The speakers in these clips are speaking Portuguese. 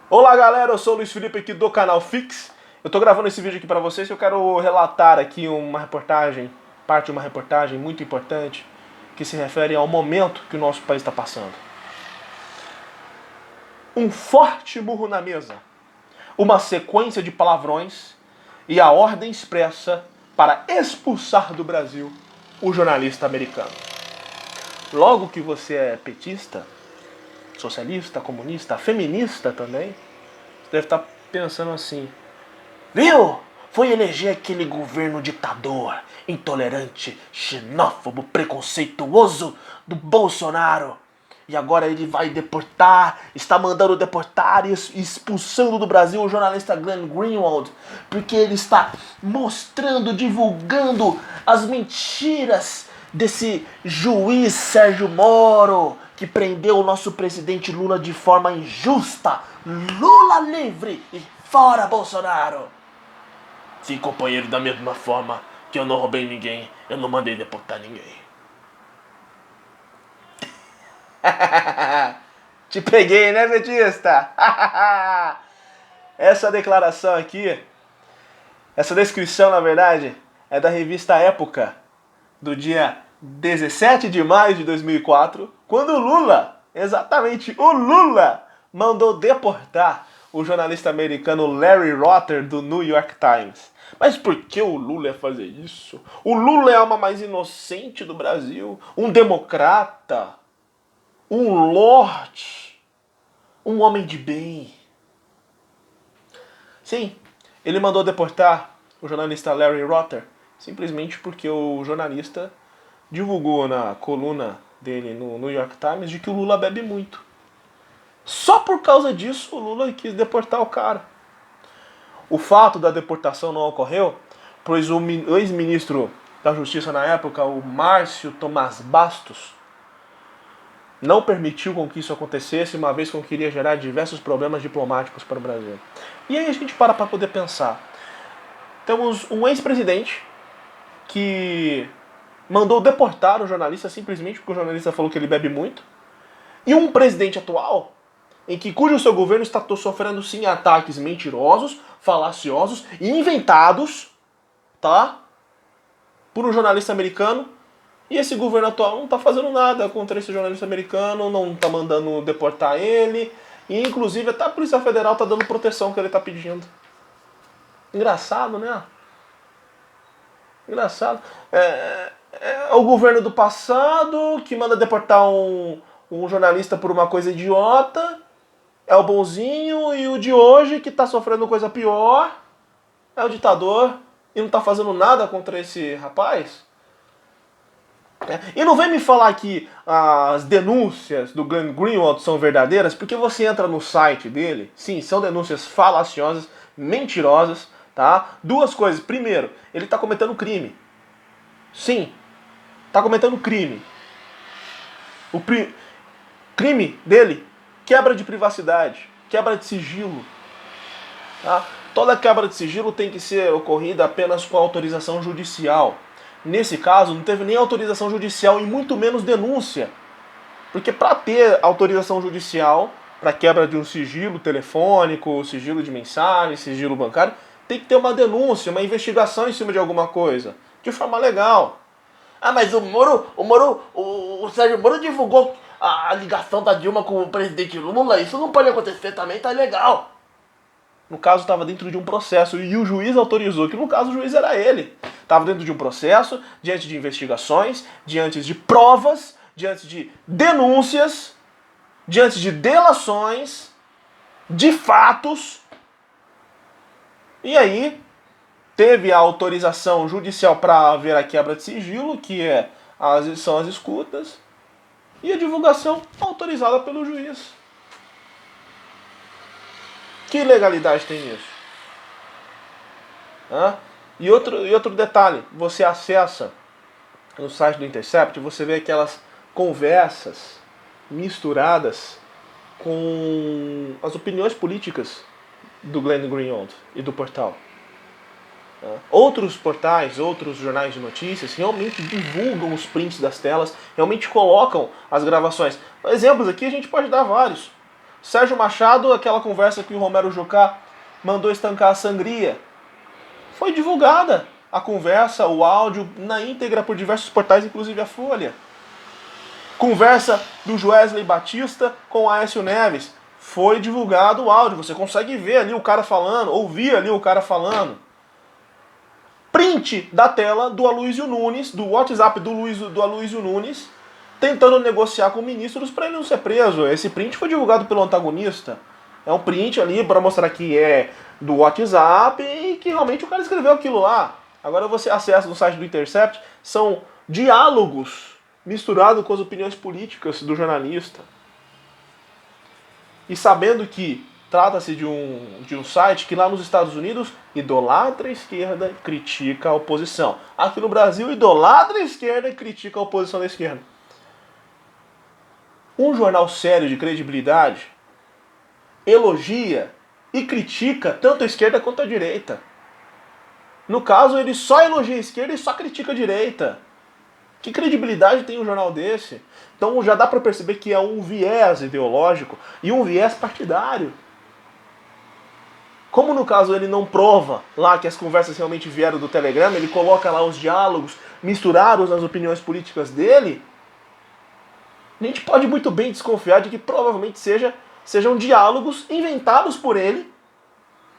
Olá galera, eu sou o Luiz Felipe aqui do canal Fix. Eu tô gravando esse vídeo aqui pra vocês e eu quero relatar aqui uma reportagem, parte de uma reportagem muito importante que se refere ao momento que o nosso país está passando. Um forte murro na mesa, uma sequência de palavrões e a ordem expressa para expulsar do Brasil o jornalista americano. Logo que você é petista, socialista, comunista, feminista também, você deve estar pensando assim: viu? Foi eleger aquele governo ditador, intolerante, xenófobo, preconceituoso do Bolsonaro. E agora ele vai deportar, está mandando deportar e expulsando do Brasil o jornalista Glenn Greenwald, porque ele está mostrando, divulgando as mentiras desse juiz Sérgio Moro, que prendeu o nosso presidente Lula de forma injusta. Lula livre e fora Bolsonaro! Sim, companheiro, da mesma forma que eu não roubei ninguém, eu não mandei deportar ninguém. Te peguei, né, petista? Essa declaração aqui, essa descrição, na verdade, é da revista Época, do dia 17 de maio de 2004, quando o Lula, exatamente o Lula, mandou deportar o jornalista americano Larry Rotter do New York Times. Mas por que o Lula ia fazer isso? O Lula é a alma mais inocente do Brasil, um democrata, um lorde, um homem de bem. Sim, ele mandou deportar o jornalista Larry Rotter simplesmente porque o jornalista divulgou na coluna dele no New York Times de que o Lula bebe muito. Só por causa disso o Lula quis deportar o cara. O fato da deportação não ocorreu, pois o ex-ministro da Justiça na época, o Márcio Tomás Bastos, não permitiu com que isso acontecesse, uma vez que iria gerar diversos problemas diplomáticos para o Brasil. E aí a gente para poder pensar. Temos um ex-presidente que mandou deportar o jornalista simplesmente porque o jornalista falou que ele bebe muito, e um presidente atual cujo seu governo está sofrendo sim ataques mentirosos, falaciosos e inventados, tá? Por um jornalista americano. E esse governo atual não está fazendo nada contra esse jornalista americano, não está mandando deportar ele, e inclusive até a Polícia Federal está dando proteção que ele está pedindo. Engraçado, né? Engraçado. É o governo do passado que manda deportar um jornalista por uma coisa idiota, é o bonzinho, e o de hoje que está sofrendo coisa pior é o ditador e não está fazendo nada contra esse rapaz. E não vem me falar que as denúncias do Glenn Greenwald são verdadeiras, porque você entra no site dele, sim, são denúncias falaciosas, mentirosas, tá? Duas coisas. Primeiro, ele está cometendo crime. Sim, está cometendo crime. O crime dele, quebra de privacidade, quebra de sigilo. Tá? Toda quebra de sigilo tem que ser ocorrida apenas com autorização judicial. Nesse caso, não teve nem autorização judicial e muito menos denúncia. Porque para ter autorização judicial, para quebra de um sigilo telefônico, sigilo de mensagem, sigilo bancário, tem que ter uma denúncia, uma investigação em cima de alguma coisa, de forma legal. Ah, mas o Sérgio Moro divulgou a ligação da Dilma com o presidente Lula, isso não pode acontecer também, tá legal. No caso, estava dentro de um processo e o juiz autorizou, que no caso o juiz era ele. Estava dentro de um processo, diante de investigações, diante de provas, diante de denúncias, diante de delações, de fatos. E aí, teve a autorização judicial para haver a quebra de sigilo, que são as escutas, e a divulgação autorizada pelo juiz. Que legalidade tem nisso? E outro detalhe, você acessa no site do Intercept, você vê aquelas conversas misturadas com as opiniões políticas do Glenn Greenwald e do portal. Outros portais, outros jornais de notícias realmente divulgam os prints das telas, realmente colocam as gravações. Exemplos aqui a gente pode dar vários. Sérgio Machado, aquela conversa que o Romero Jucá mandou estancar a sangria. Foi divulgada a conversa, o áudio, na íntegra por diversos portais, inclusive a Folha. Conversa do Joesley Batista com o Aécio Neves. Foi divulgado o áudio. Você consegue ver ali o cara falando, ouvir ali o cara falando. Print da tela do Aloysio Nunes, do WhatsApp do Aloysio Nunes, tentando negociar com ministros para ele não ser preso. Esse print foi divulgado pelo antagonista. É um print ali para mostrar que é do WhatsApp e que realmente o cara escreveu aquilo lá. Agora você acessa no site do Intercept, são diálogos misturados com as opiniões políticas do jornalista. E sabendo que trata-se de um site que lá nos Estados Unidos idolatra a esquerda e critica a oposição. Aqui no Brasil idolatra a esquerda e critica a oposição da esquerda. Um jornal sério de credibilidade elogia e critica tanto a esquerda quanto a direita. No caso, ele só elogia a esquerda e só critica a direita. Que credibilidade tem um jornal desse? Então já dá para perceber que é um viés ideológico e um viés partidário. Como no caso ele não prova lá que as conversas realmente vieram do Telegram, ele coloca lá os diálogos misturados nas opiniões políticas dele, a gente pode muito bem desconfiar de que provavelmente sejam diálogos inventados por ele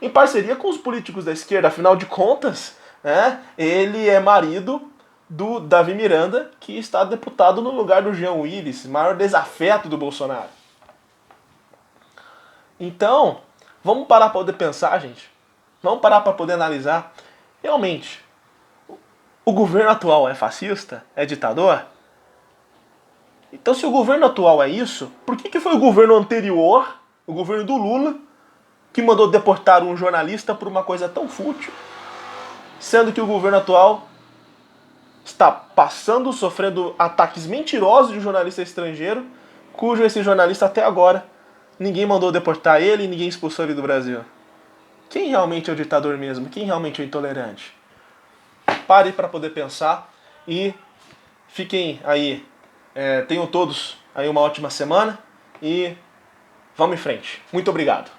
em parceria com os políticos da esquerda. Afinal de contas, né, ele é marido do Davi Miranda, que está deputado no lugar do Jean Willis, maior desafeto do Bolsonaro. Então, vamos parar para poder pensar, gente. Vamos parar para poder analisar. Realmente, o governo atual é fascista? É ditador? Então, se o governo atual é isso, por que foi o governo anterior, o governo do Lula, que mandou deportar um jornalista por uma coisa tão fútil, sendo que o governo atual está sofrendo ataques mentirosos de um jornalista estrangeiro, cujo esse jornalista até agora ninguém mandou deportar ele, ninguém expulsou ele do Brasil? Quem realmente é o ditador mesmo? Quem realmente é o intolerante? Pare para poder pensar e fiquem aí. Tenham todos aí uma ótima semana e vamos em frente. Muito obrigado.